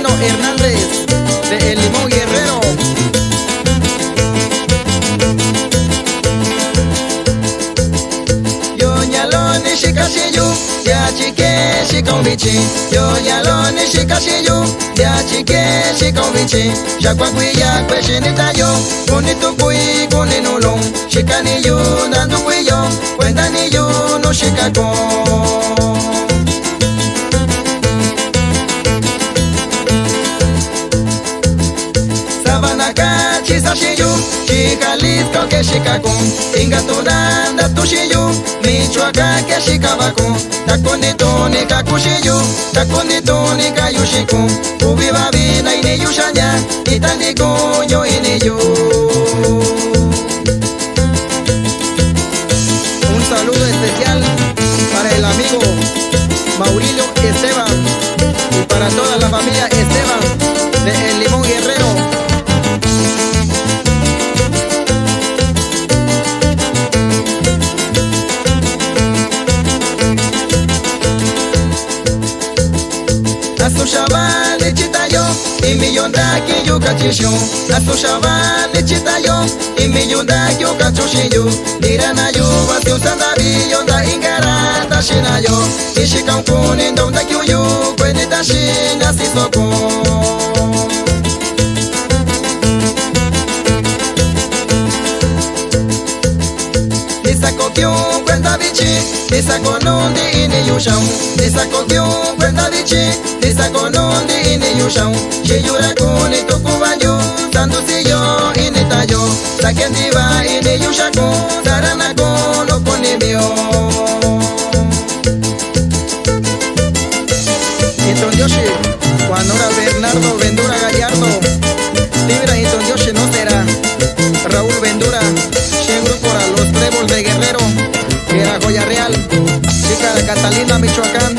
Mauricio Hernández de El Limón Guerrero. Yo nyaloni shikashiyu ya chike shikonvichi. Yo nyaloni shikashiyu ya chike shikonvichi. Shakwakuya kweshinitayo kunitukui kuninulong. Shikaniyu nandukuyo kwendaniyu no shikako. Sabanaka chisashiyu Chicalisco que shikakun Ingatunanda tushiyu Michoacán que shikabakun Takonitoni kakushiyu Takonitoni kayushikun Ubibabina ineyushanya Itanikunyo ineyu. Un saludo especial para el amigo Mauricio Esteban y para toda la familia Esteban de El Limón Guerrero. Asushabani chitayo y millonda que yo cachisho. Asushabani chitayo y millonda que yo cachoshiyo. Diranayo batio sandabi yonda ingaranda shinayo. Ishikam kunin donda kyuyo kwenita shina sisoko. Nisakokyo kwenda bichi, nisakonondi ini yusham. Nisakokyo kwenda bichi, nisakonondi ini yusham. Shiyura kuni tukubanyo, sandusiyo ini tayo. Sakendiva ini yushako, saranako no konibio. Hinton Yoshi, Juanora Bernardo Vendura Gallardo. Libra Hinton Yoshi no será. Raúl Vendura, Shengru para los Trébol de Guerrero, que era Joya Real, Chica de Catalina, Michoacán.